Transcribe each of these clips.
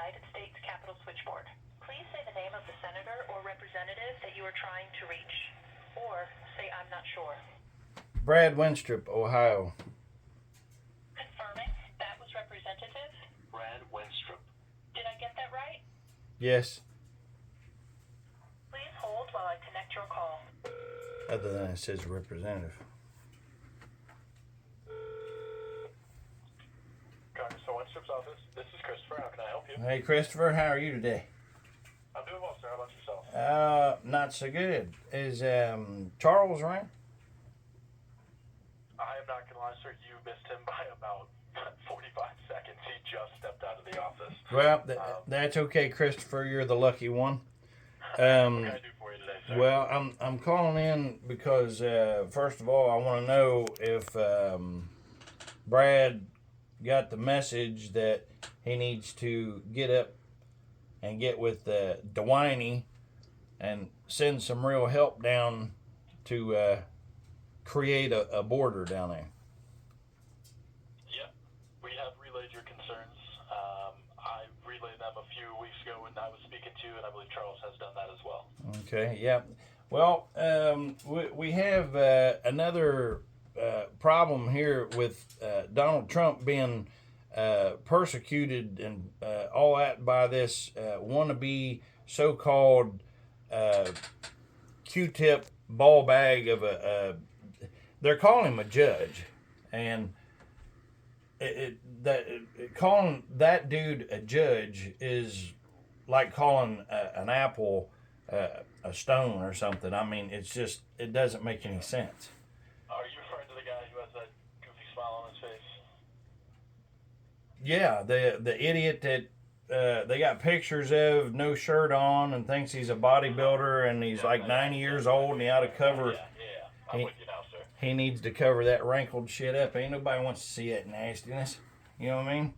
United States Capitol switchboard. Please say the name of the senator or representative that you are trying to reach, or say I'm not sure. Brad Winstrip, Ohio. Confirming, that was representative? Brad Winstrip. Did I get that right? Yes. Please hold while I connect your call. Other than it says representative. Congressman Winstrip's office. This is Christopher. How can I help you? Hey, Christopher, how are you today? I'm doing well, sir. How about yourself? Not so good. Is Charles around? I am not going to lie, sir. You missed him by about 45 seconds. He just stepped out of the office. Well, that's okay, Christopher. You're the lucky one. What can I do for you today, sir? Well, I'm calling in because first of all, I want to know if Brad got the message that he needs to get up and get with Dewiney and send some real help down to create a border down there. Yeah, we have relayed your concerns. I relayed them a few weeks ago when I was speaking to you, and I believe Charles has done that as well. Okay, yeah. Well, we have another problem here with Donald Trump being persecuted and all that by this wannabe so-called Q-tip ball bag of they're calling him a judge, and calling that dude a judge is like calling an apple a stone or something. I mean, it doesn't make any sense. Are you referring to the guy who has that goofy smile on his face? Yeah, the idiot that they got pictures of, no shirt on, and thinks he's a bodybuilder, and he's like 90 years old, and he ought to cover. Yeah. I'm with you now, sir. He needs to cover that wrinkled shit up. Ain't nobody wants to see that nastiness. You know what I mean?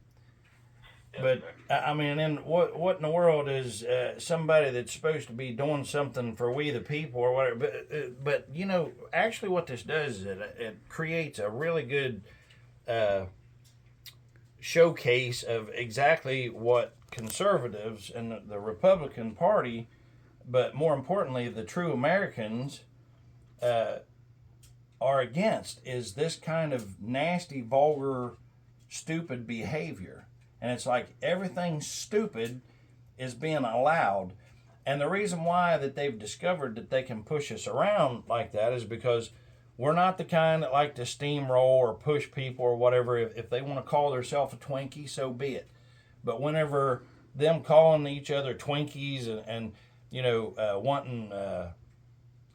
Yes, But sir. I mean, and what in the world is somebody that's supposed to be doing something for we the people or whatever? But you know, actually, what this does is it creates a really good showcase of exactly what conservatives and the Republican Party, but more importantly, the true Americans, are against, is this kind of nasty, vulgar, stupid behavior. And it's like everything stupid is being allowed. And the reason why that they've discovered that they can push us around like that is because we're not the kind that like to steamroll or push people or whatever. If they want to call themselves a Twinkie, so be it. But whenever them calling each other Twinkies and you know, wanting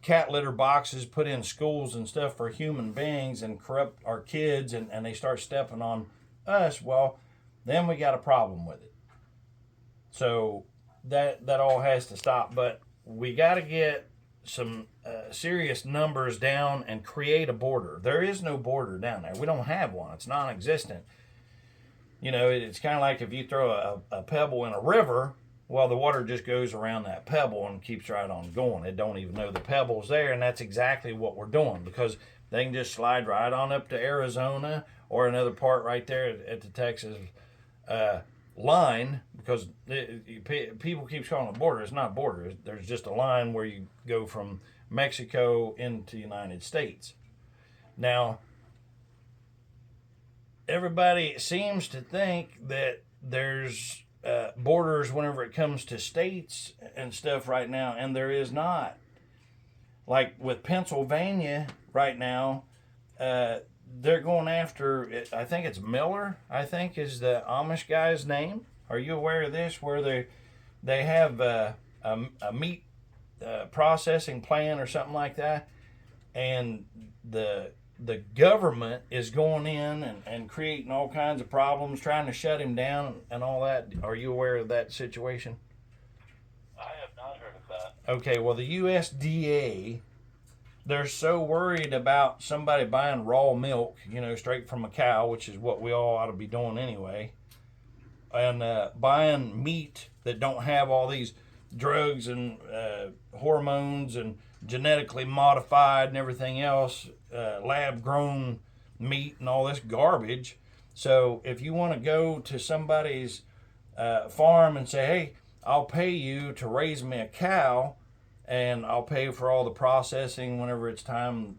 cat litter boxes put in schools and stuff for human beings and corrupt our kids, and they start stepping on us, well, then we got a problem with it. So that all has to stop. But we got to get some serious numbers down and create a border. There is no border down there. We don't have one. It's non-existent. You know, it's kind of like if you throw a pebble in a river, well, the water just goes around that pebble and keeps right on going. It don't even know the pebble's there, and that's exactly what we're doing, because they can just slide right on up to Arizona or another part right there at the Texas line, because people keep calling it a border. It's not a border. There's just a line where you go from Mexico into the United States. Now, everybody seems to think that there's borders whenever it comes to states and stuff right now, and there is not. Like with Pennsylvania right now, they're going after, I think it's Miller, I think is the Amish guy's name. Are you aware of this? Where they have a meat processing plant or something like that, and the government is going in and creating all kinds of problems, trying to shut him down and all that. Are you aware of that situation? I have not heard of that. Okay, well, the USDA, they're so worried about somebody buying raw milk, you know, straight from a cow, which is what we all ought to be doing anyway, and buying meat that don't have all these drugs and hormones and genetically modified and everything else, lab grown meat and all this garbage. So if you want to go to somebody's farm and say, hey, I'll pay you to raise me a cow, and I'll pay for all the processing whenever it's time,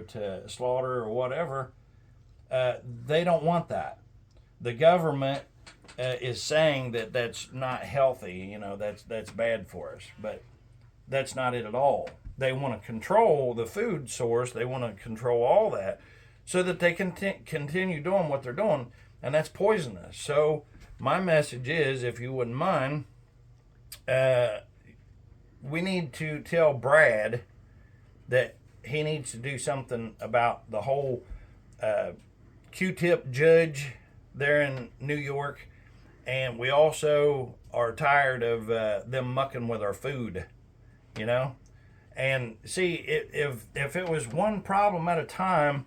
to slaughter or whatever. They don't want that. The government is saying that that's not healthy. That's bad for us, but that's not it at all. They want to control the food source. They want to control all that so that they can continue doing what they're doing, and that's poisonous. So my message is, if you wouldn't mind, we need to tell Brad that he needs to do something about the whole Q-tip judge there in New York, and we also are tired of them mucking with our food, And see, if it was one problem at a time,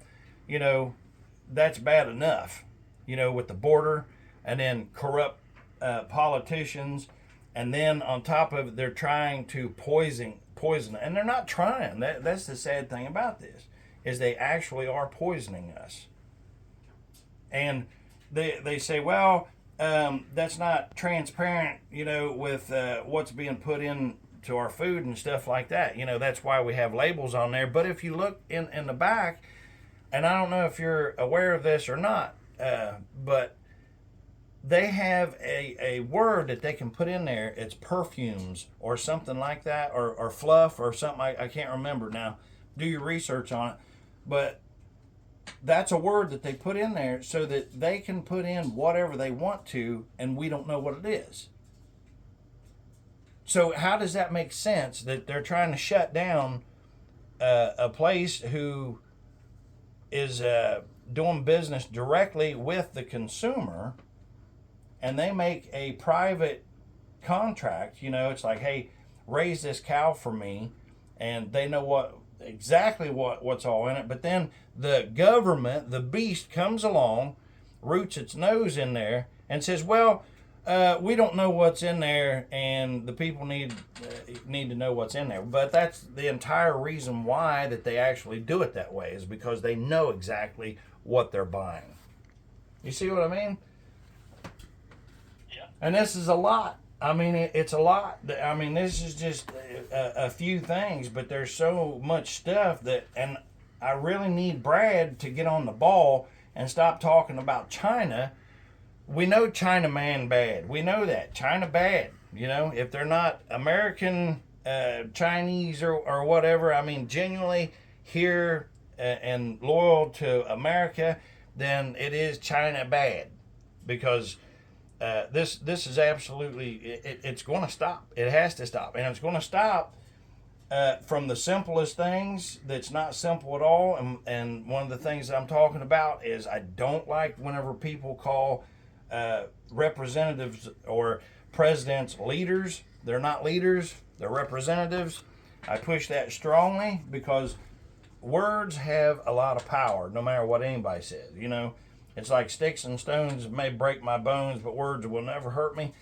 that's bad enough, with the border, and then corrupt politicians, and then on top of it, they're trying to poison, and they're not trying. That's the sad thing about this, is they actually are poisoning us. And they say, well, that's not transparent, with what's being put in to our food and stuff like that. That's why we have labels on there. But if you look in the back, and I don't know if you're aware of this or not, but they have a word that they can put in there. It's perfumes or something like that, or fluff or something. I can't remember now. Do your research on it. But that's a word that they put in there so that they can put in whatever they want to, and we don't know what it is. So how does that make sense that they're trying to shut down a place who is doing business directly with the consumer, and they make a private contract? It's like, hey, raise this cow for me, and they know exactly what's all in it. But then the government, the beast, comes along, roots its nose in there, and says, well, we don't know what's in there, and the people need to know what's in there. But that's the entire reason why that they actually do it that way, is because they know exactly what they're buying. You see what I mean? Yeah. And this is a lot. I mean, it's a lot. I mean, this is just a few things, but there's so much stuff and I really need Brad to get on the ball and stop talking about China. We know China man bad. We know that. China bad. If they're not American, Chinese or whatever, I mean, genuinely here and loyal to America, then it is China bad. Because this is absolutely, it's going to stop. It has to stop. And it's going to stop from the simplest things that's not simple at all. And one of the things that I'm talking about is I don't like whenever people call representatives or presidents leaders. They're not leaders. They're representatives. I push that strongly because words have a lot of power, no matter what anybody says. It's like sticks and stones may break my bones, but words will never hurt me.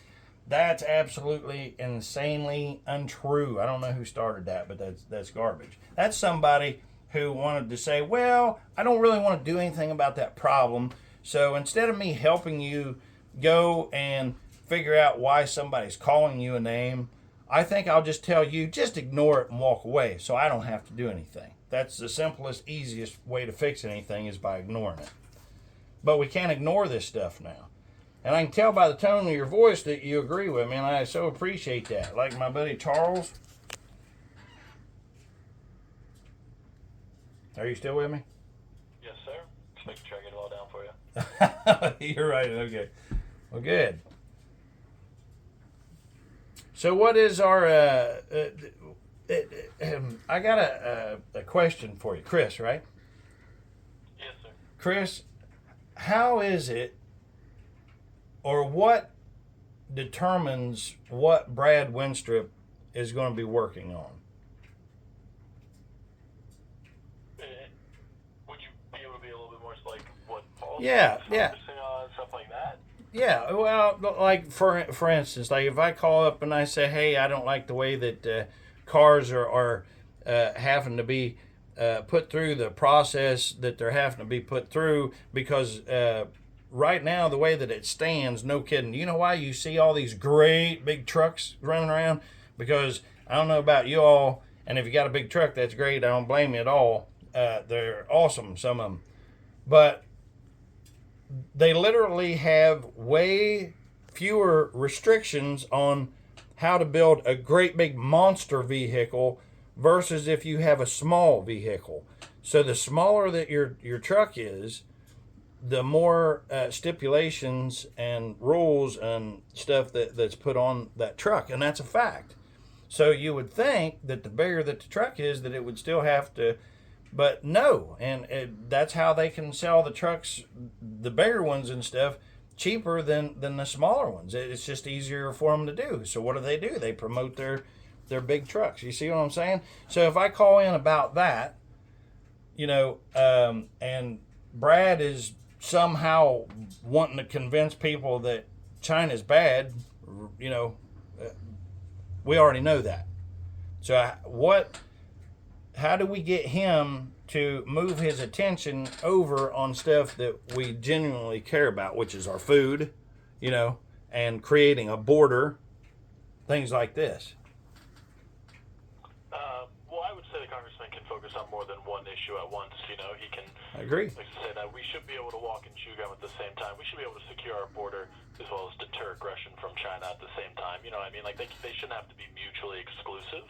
That's absolutely insanely untrue. I don't know who started that, but that's garbage. That's somebody who wanted to say, well, I don't really want to do anything about that problem. So instead of me helping you go and figure out why somebody's calling you a name, I think I'll just tell you, just ignore it and walk away so I don't have to do anything. That's the simplest, easiest way to fix anything, is by ignoring it. But we can't ignore this stuff now. And I can tell by the tone of your voice that you agree with me, and I so appreciate that. Like my buddy Charles. Are you still with me? Yes, sir. Just making sure I get it all down for you. You're right. Okay. Well, good. So what is our... I got a question for you. Chris, right? Yes, sir. Chris, how is it, or what determines what Brad Winstrip is going to be working on? Would you be able to be a little bit more like what Paul's focusing on, stuff like that? Yeah, well, like for instance, like if I call up and I say, hey, I don't like the way that cars are having to be put through the process that they're having to be put through because right now, the way that it stands, no kidding. You know why you see all these great big trucks running around? Because I don't know about you all, and if you got a big truck, that's great. I don't blame you at all. They're awesome, some of them. But they literally have way fewer restrictions on how to build a great big monster vehicle versus if you have a small vehicle. So the smaller that your truck is, the more stipulations and rules and stuff that's put on that truck, and that's a fact. So you would think that the bigger that the truck is, that it would still have to, but no, and that's how they can sell the trucks, the bigger ones and stuff, cheaper than the smaller ones. It's just easier for them to do. So what do? They promote their big trucks. You see what I'm saying? So if I call in about that, and Brad is somehow wanting to convince people that China's bad, we already know that. So how do we get him to move his attention over on stuff that we genuinely care about, which is our food, and creating a border, things like this? Well, I would say the congressman can focus on more than one issue at once. He can. I agree. Like to say that we should be able to walk and chew gum at the same time. We should be able to secure our border as well as deter aggression from China at the same time. You know what I mean? Like they shouldn't have to be mutually exclusive.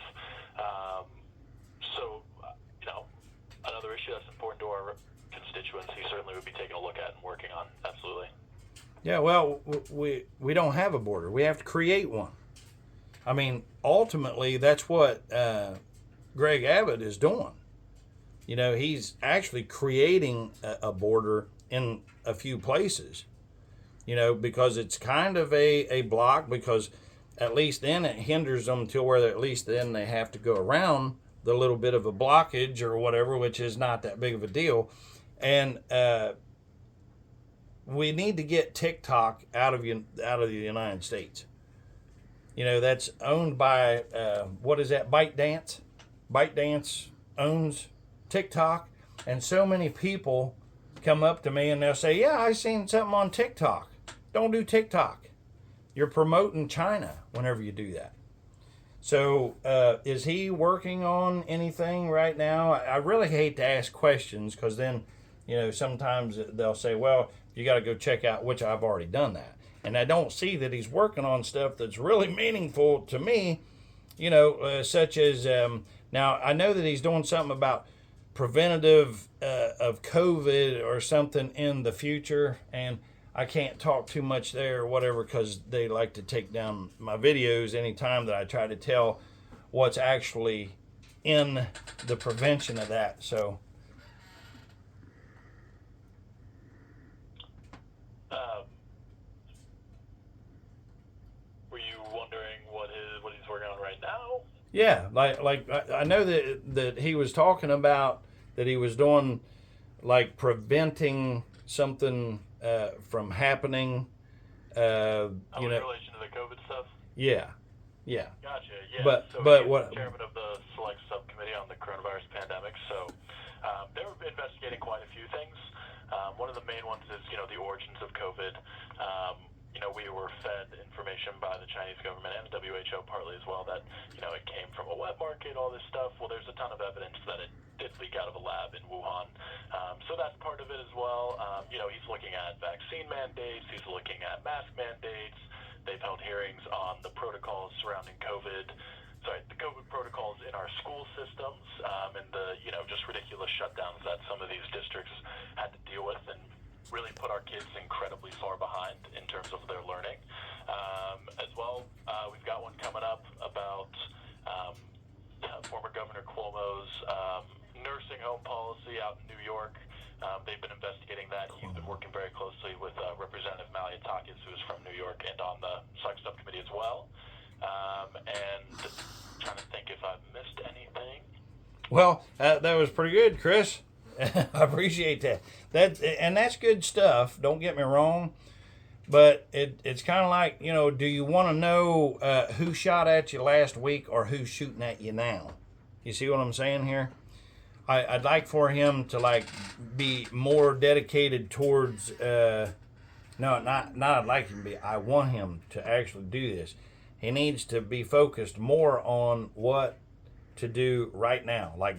Another issue that's important to our constituents, he certainly would be taking a look at and working on. Absolutely. Yeah, well, we don't have a border. We have to create one. I mean, ultimately, that's what Greg Abbott is doing. He's actually creating a border in a few places, because it's kind of a block, because at least then it hinders them to where at least then they have to go around the little bit of a blockage or whatever, which is not that big of a deal. And we need to get TikTok out of the United States. That's owned by, what is that, ByteDance? ByteDance owns TikTok. And so many people come up to me and they'll say, yeah, I seen something on TikTok. Don't do TikTok. You're promoting China whenever you do that. So is he working on anything right now? I really hate to ask questions because then, sometimes they'll say, well, you got to go check out, which I've already done that. And I don't see that he's working on stuff that's really meaningful to me, such as, now I know that he's doing something about preventative of COVID or something in the future, and I can't talk too much there or whatever because they like to take down my videos anytime that I try to tell what's actually in the prevention of that. So were you wondering what he's working on right now? yeah, like I know that he was talking about that he was doing like preventing something from happening. In relation to the COVID stuff? Yeah. Gotcha. Yeah. But he's what? Chairman of the Select Subcommittee on the Coronavirus Pandemic. So they were investigating quite a few things. One of the main ones is the origins of COVID. We were fed information by the Chinese government and the WHO partly as well that it came from a wet market, all this stuff. Well, there's a ton of evidence that it did leak out of a lab in Wuhan. So that's part of it as well. He's looking at vaccine mandates. He's looking at mask mandates. They've held hearings on the protocols surrounding the COVID protocols in our school systems, and the just ridiculous shutdowns that some of these districts had to deal with, and really put our kids incredibly far behind in terms of their learning. As well, we've got one coming up about former Governor Cuomo's nursing home policy out in New York. They've been investigating that. He's been working very closely with Representative Maliotakis, who is from New York and on the Select Subcommittee as well. And trying to think if I've missed anything. Well, that was pretty good, Chris. I appreciate that. That's good stuff. Don't get me wrong, but it's kind of like, do you want to know who shot at you last week or who's shooting at you now? You see what I'm saying here? I'd like for him to be more dedicated towards No, not I'd like him to be. I want him to actually do this. He needs to be focused more on what to do right now. Like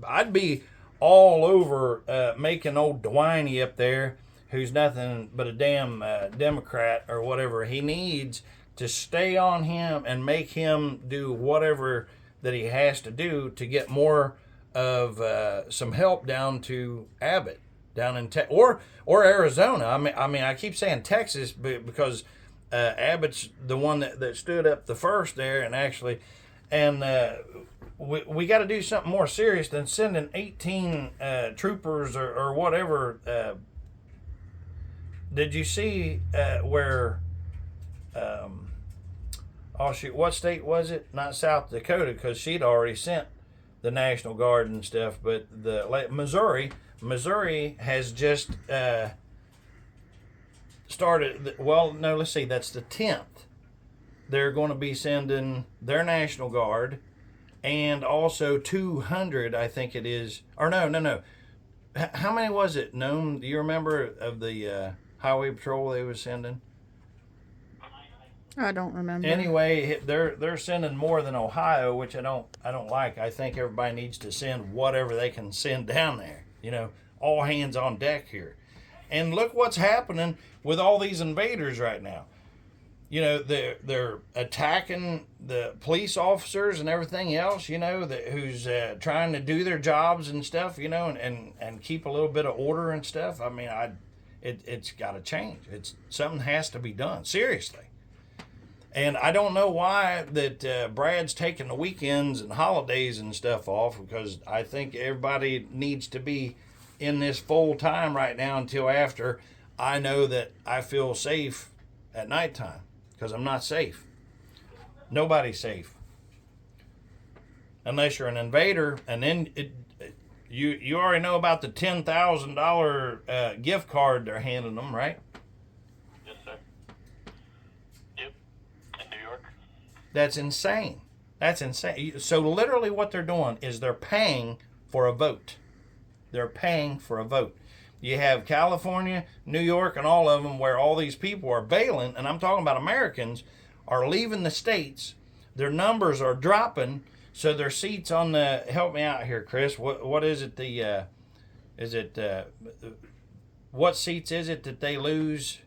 I'd be all over making old Dwayne up there, who's nothing but a damn Democrat or whatever. He needs to stay on him and make him do whatever that he has to do to get more of some help down to Abbott, down in or Arizona. I mean, I keep saying Texas because Abbott's the one that stood up the first there, and actually, and we got to do something more serious than sending 18 troopers or whatever. Did you see where? Oh shoot, what state was it? Not South Dakota, because she'd already sent the National Guard and stuff. But the Missouri has just started. Well, no, let's see. That's the 10th. They're going to be sending their National Guard, and also 200, I think it is. Or no. How many was it? Do you remember of the highway patrol they were sending? I don't remember. Anyway, they're sending more than Ohio, which I don't like. I think everybody needs to send whatever they can send down there. You know, all hands on deck here. And look what's happening with all these invaders right now. You know, they're attacking the police officers and everything else. You know, who's trying to do their jobs and stuff. You know, and keep a little bit of order and stuff. I mean, it's got to change. Something has to be done seriously. And I don't know why that Brad's taking the weekends and holidays and stuff off, because I think everybody needs to be in this full time right now until after I know that I feel safe at nighttime, because I'm not safe. Nobody's safe. Unless you're an invader, and then you already know about the $10,000 gift card they're handing them, right? That's insane. That's insane. So literally what they're doing is they're paying for a vote. They're paying for a vote. You have California, New York, and all of them where all these people are bailing, and I'm talking about Americans, are leaving the states. Their numbers are dropping, so their seats on the... Help me out here, Chris. What is it? What seats is it that they lose?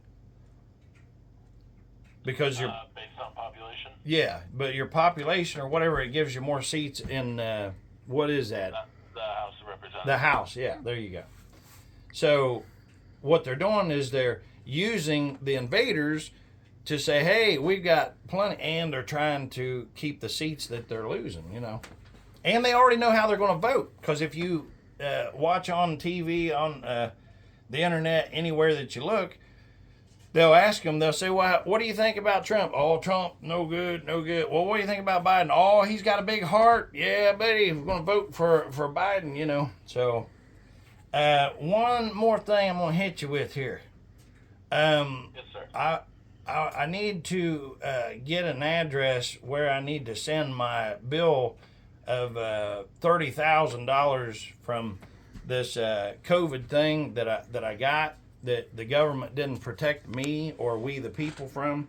Because you're... based on population? Yeah, but your population or whatever, it gives you more seats in, what is that? The House of Representatives. The House, yeah, there you go. So what they're doing is they're using the invaders to say, hey, we've got plenty, and they're trying to keep the seats that they're losing, you know. And they already know how they're going to vote, because if you watch on TV, on the internet, anywhere that you look, they'll ask them, they'll say, well, what do you think about Trump? Oh, Trump, no good, no good. Well, what do you think about Biden? Oh, he's got a big heart. Yeah, buddy, we're going to vote for Biden, you know. So, one more thing I'm going to hit you with here. Yes, sir. I need to get an address where I need to send my bill of $30,000 from this COVID thing that I got, that the government didn't protect me or we the people from.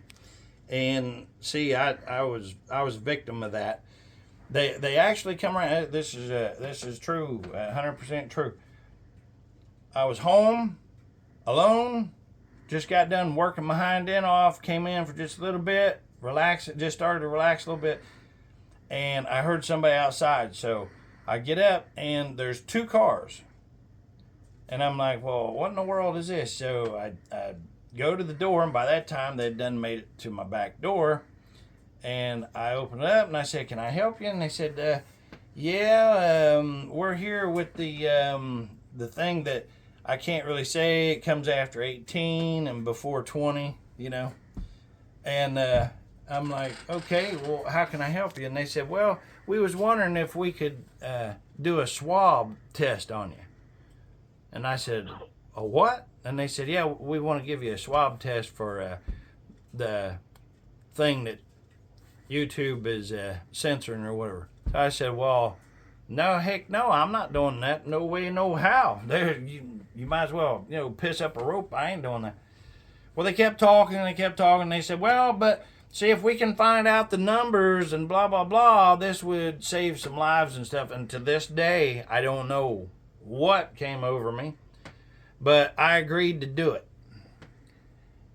And see, I was a victim of that. They actually come around. This is true, 100% true. I was home, alone, just got done working my hind end off, came in for just a little bit, just started to relax a little bit, and I heard somebody outside. So I get up, and there's 2 cars. And I'm like, well, what in the world is this? So I go to the door, and by that time, they'd done made it to my back door. And I opened it up, and I said, can I help you? And they said, yeah, we're here with the thing that I can't really say. It comes after 18 and before 20, you know. And I'm like, okay, well, how can I help you? And they said, well, we was wondering if we could do a swab test on you. And I said, a what? And they said, yeah, we want to give you a swab test for the thing that YouTube is censoring or whatever. So I said, well, no, heck no, I'm not doing that. No way, no how. You might as well, piss up a rope. I ain't doing that. Well, they kept talking and they kept talking. They said, well, but see, if we can find out the numbers and blah, blah, blah, this would save some lives and stuff. And to this day, I don't know what came over me, but I agreed to do it.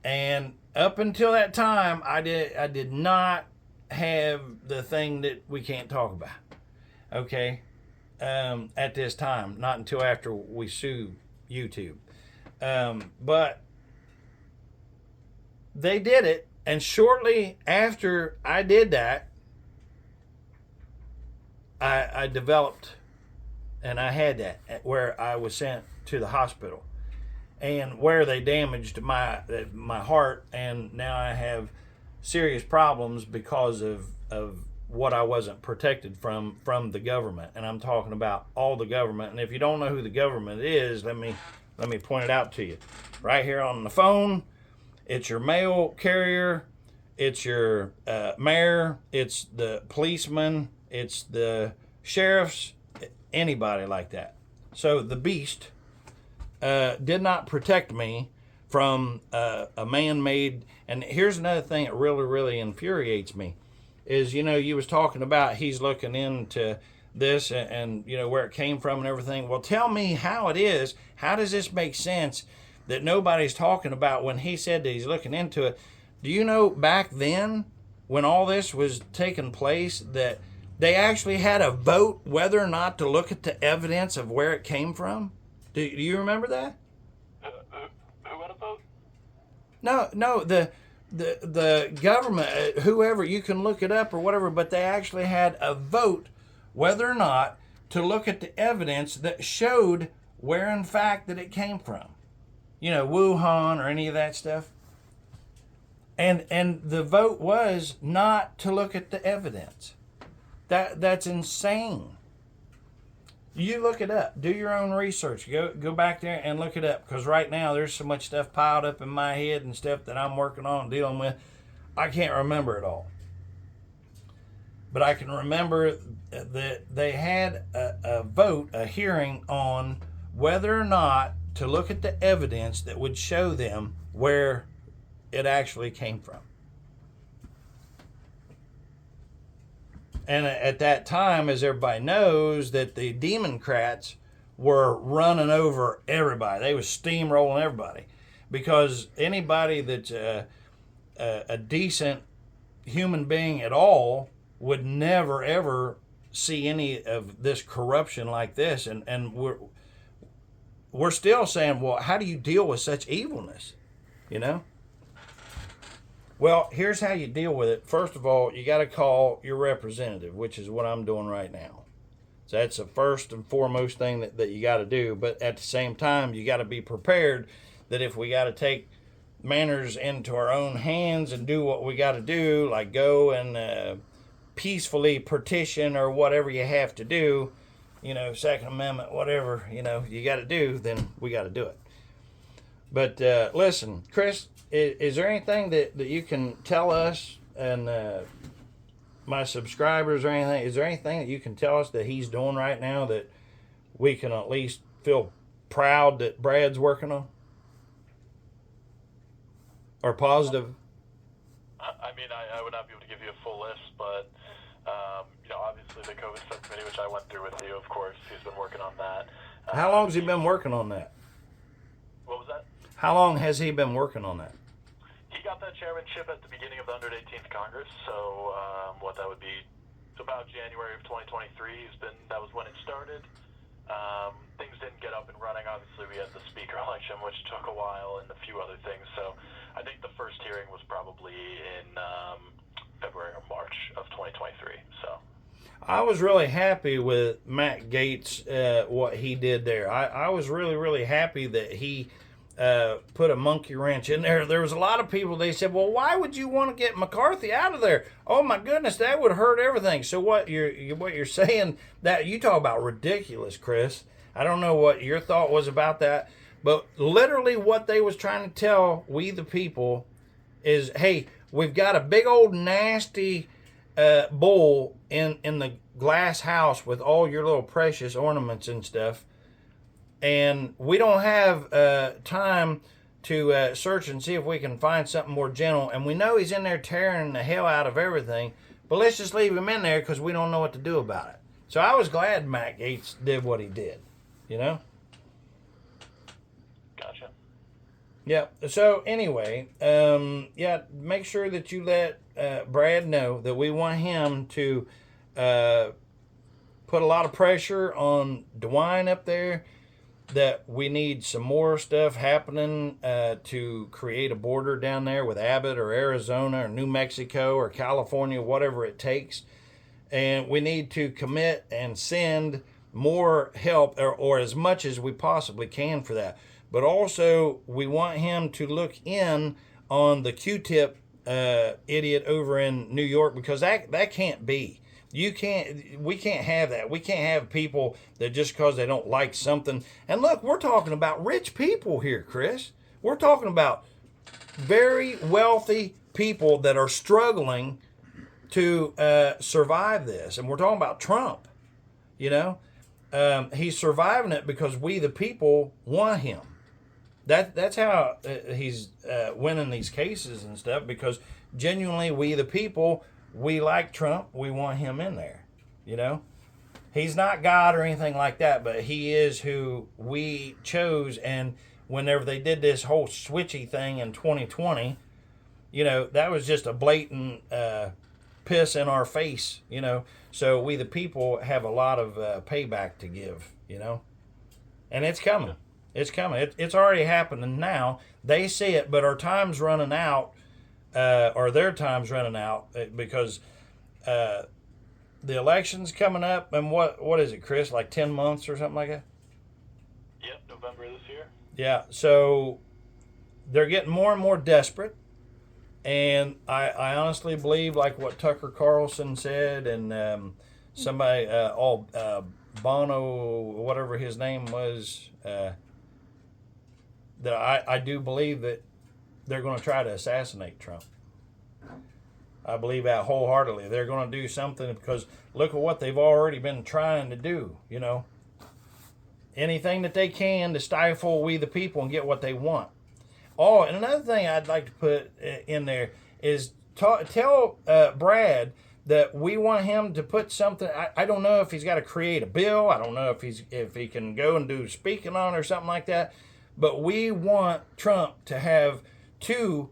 And up until that time, I did not have the thing that we can't talk about. Okay? At this time, not until after we sue YouTube. But they did it, and shortly after I did that, I developed, and I had that, where I was sent to the hospital, and where they damaged my heart, and now I have serious problems because of what I wasn't protected from the government. And I'm talking about all the government. And if you don't know who the government is, let me point it out to you. Right here on the phone, it's your mail carrier, it's your mayor, it's the policeman, it's the sheriffs, anybody like that. So the beast did not protect me from a man-made. And here's another thing that really, really infuriates me is, you was talking about he's looking into this and where it came from and everything. Well, tell me how it is. How does this make sense that nobody's talking about when he said that he's looking into it? Do you know back then when all this was taking place that they actually had a vote whether or not to look at the evidence of where it came from? Do you remember that? Who had a vote? No, the government, whoever, you can look it up or whatever, but they actually had a vote whether or not to look at the evidence that showed where in fact that it came from. Wuhan or any of that stuff. And the vote was not to look at the evidence. That's insane. You look it up. Do your own research. Go back there and look it up. Because right now there's so much stuff piled up in my head and stuff that I'm working on and dealing with. I can't remember it all. But I can remember that they had a vote, a hearing on whether or not to look at the evidence that would show them where it actually came from. And at that time, as everybody knows, that the Democrats were running over everybody. They was steamrolling everybody. Because anybody that's a decent human being at all would never, ever see any of this corruption like this. And we're still saying, well, how do you deal with such evilness? Well, here's how you deal with it. First of all, you got to call your representative, which is what I'm doing right now. So that's the first and foremost thing that you got to do. But at the same time, you got to be prepared that if we got to take matters into our own hands and do what we got to do, like go and peacefully petition or whatever you have to do, Second Amendment, whatever, you got to do, then we got to do it. But listen, Chris, is there anything that you can tell us and my subscribers or anything? Is there anything that you can tell us that he's doing right now that we can at least feel proud that Brad's working on? Or positive? I mean, I would not be able to give you a full list, but obviously the COVID subcommittee, which I went through with you, of course, he's been working on that. How long has he been working on that? What was that? How long has he been working on that? He got that chairmanship at the beginning of the 118th Congress, so what that would be about January of 2023. That was when it started. Things didn't get up and running. Obviously, we had the speaker election, which took a while, and a few other things. So I think the first hearing was probably in February or March of 2023. So I was really happy with Matt Gaetz, what he did there. I was really, really happy that he put a monkey wrench in there. There was a lot of people, they said, well, why would you want to get McCarthy out of there? Oh my goodness, that would hurt everything. So what you're saying, that you talk about ridiculous, Chris. I don't know what your thought was about that, but literally what they was trying to tell we the people is, hey, we've got a big old nasty bull in the glass house with all your little precious ornaments and stuff. And we don't have time to search and see if we can find something more gentle. And we know he's in there tearing the hell out of everything, but let's just leave him in there because we don't know what to do about it. So I was glad Matt Gaetz did what he did, you know? Gotcha. Yeah. So anyway, make sure that you let Brad know that we want him to put a lot of pressure on DeWine up there, that we need some more stuff happening to create a border down there with Abbott or Arizona or New Mexico or California, whatever it takes. And we need to commit and send more help or as much as we possibly can for that. But also, we want him to look in on the Q-tip idiot over in New York, because that can't be. We can't have that. We can't have people that just because they don't like something. And look, we're talking about rich people here, Chris. We're talking about very wealthy people that are struggling to survive this. And we're talking about Trump, you know. He's surviving it because we, the people, want him. That's how he's winning these cases and stuff, because genuinely we, the people, we like Trump. We want him in there, you know. He's not God or anything like that, but he is who we chose. And whenever they did this whole switchy thing in 2020, you know, that was just a blatant piss in our face, you know. So we, the people, have a lot of payback to give, you know. And it's coming. It's coming. It's already happening now. They see it, but our time's running out, or their time's running out, because the election's coming up. And what is it, Chris? Like 10 months or something like that? Yep, November this year. Yeah, so they're getting more and more desperate. And I honestly believe, like what Tucker Carlson said, and somebody, Bono, whatever his name was, that I do believe that they're going to try to assassinate Trump. I believe that wholeheartedly. They're going to do something, because look at what they've already been trying to do, you know. Anything that they can to stifle we, the people, and get what they want. Oh, and another thing I'd like to put in there is tell Brad that we want him to put something. I don't know if he's got to create a bill. I don't know if he can go and do speaking on it or something like that. But we want Trump to have 2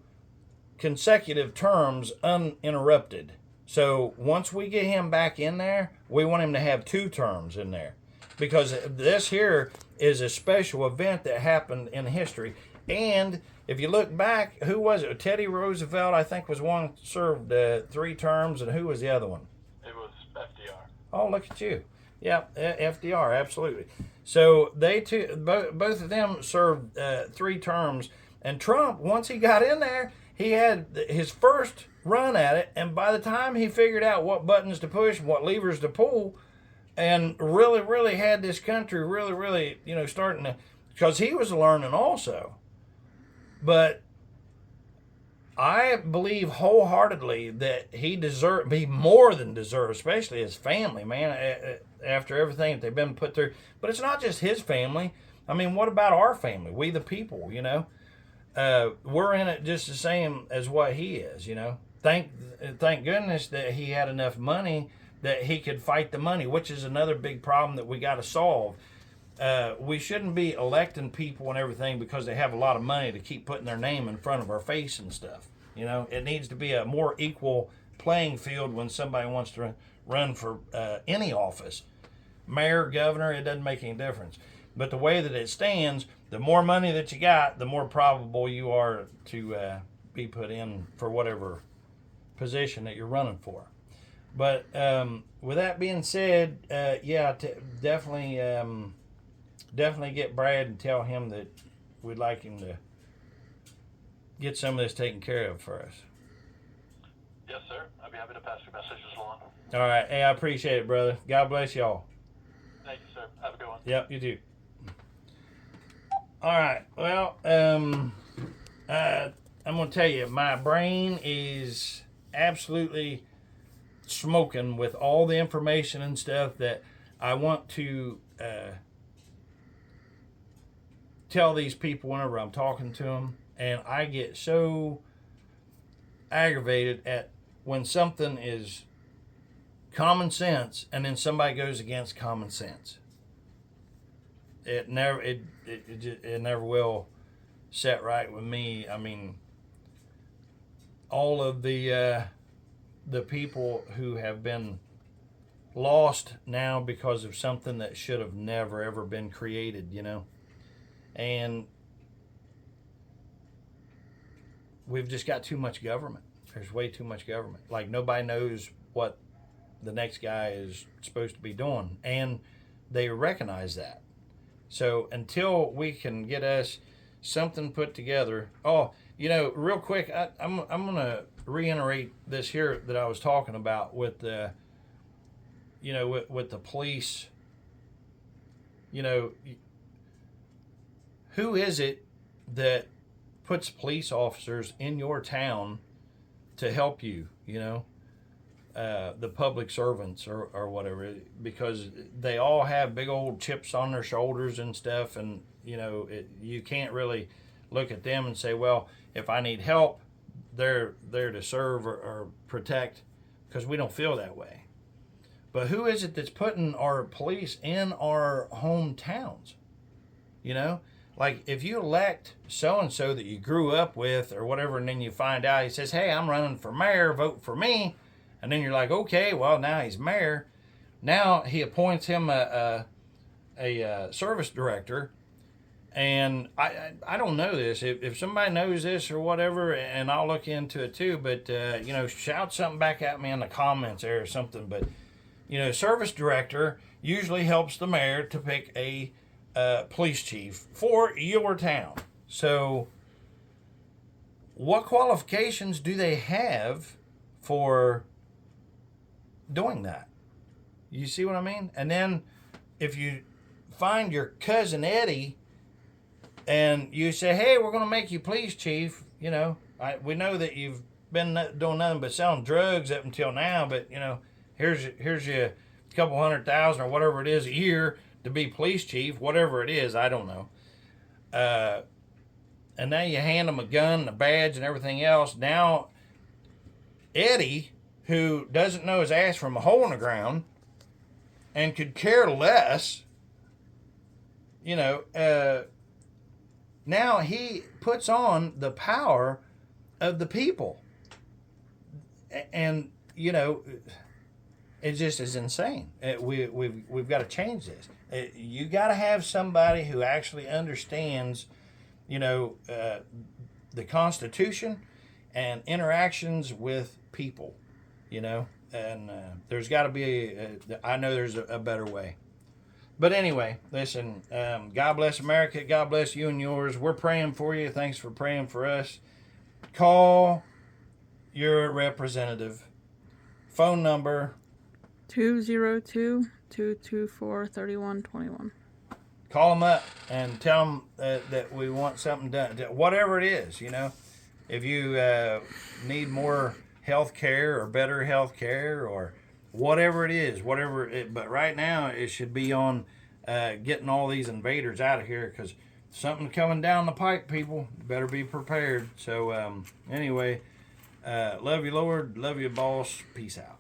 consecutive terms uninterrupted. So once we get him back in there, we want him to have 2 terms in there, because this here is a special event that happened in history. And if you look back, who was it? Teddy Roosevelt, I think, was one served 3 terms, and who was the other one? It was FDR. Oh, look at you. Yeah, FDR, absolutely. So they both of them served 3 terms. And Trump, once he got in there, he had his first run at it. And by the time he figured out what buttons to push and what levers to pull, and really, really had this country really, really, you know, starting to, because he was learning also. But I believe wholeheartedly that he more than deserves, especially his family, man, after everything that they've been put through. But it's not just his family. I mean, what about our family? We, the people, you know? We're in it just the same as what he is, you know? Thank goodness that he had enough money that he could fight the money, which is another big problem that we got to solve. We shouldn't be electing people and everything because they have a lot of money to keep putting their name in front of our face and stuff. You know, it needs to be a more equal playing field when somebody wants to run for any office. Mayor, governor, it doesn't make any difference. But the way that it stands, the more money that you got, the more probable you are to be put in for whatever position that you're running for. But with that being said, definitely get Brad and tell him that we'd like him to get some of this taken care of for us. Yes, sir. I'd be happy to pass your messages along. All right. Hey, I appreciate it, brother. God bless y'all. Thank you, sir. Have a good one. Yep, you too. All right. Well, I'm going to tell you, my brain is absolutely smoking with all the information and stuff that I want to tell these people whenever I'm talking to them, and I get so aggravated at when something is common sense and then somebody goes against common sense. It never will set right with me. I mean, all of the people who have been lost now because of something that should have never ever been created, you know. And we've just got too much government. There's way too much government. Like, nobody knows what the next guy is supposed to be doing, and they recognize that. So until we can get us something put together, real quick, I'm gonna reiterate this here that I was talking about with the, with the police. Who is it that puts police officers in your town to help you? The public servants or whatever, because they all have big old chips on their shoulders and stuff, and you can't really look at them and say, well, if I need help, they're there to serve or protect, because we don't feel that way. But who is it that's putting our police in our hometowns? Like, if you elect so-and-so that you grew up with or whatever, and then you find out he says, hey, I'm running for mayor, vote for me. And then you're like, okay, well, now he's mayor. Now he appoints him a service director. And I don't know this. If somebody knows this or whatever, and I'll look into it too, but, shout something back at me in the comments there or something. But, service director usually helps the mayor to pick a police chief for your town. So what qualifications do they have for doing that? You see what I mean? And then if you find your cousin Eddie and you say, hey, we're going to make you police chief, we know that you've been doing nothing but selling drugs up until now, but here's you a couple $100,000 or whatever it is a year to be police chief, whatever it is, I don't know. And now you hand them a gun and a badge and everything else. Now Eddie, who doesn't know his ass from a hole in the ground and could care less, now he puts on the power of the people. And, it just is insane. We've got to change this. You got to have somebody who actually understands, the Constitution and interactions with people. And there's got to be I know there's a better way. But anyway, listen, God bless America. God bless you and yours. We're praying for you. Thanks for praying for us. Call your representative. Phone number 202-224-3121. Call them up and tell them that we want something done. Whatever it is, if you need more health care or better health care or whatever it is, but right now it should be on getting all these invaders out of here, because something's coming down the pike, people. Better be prepared. So anyway, love you, Lord. Love you, boss. Peace out.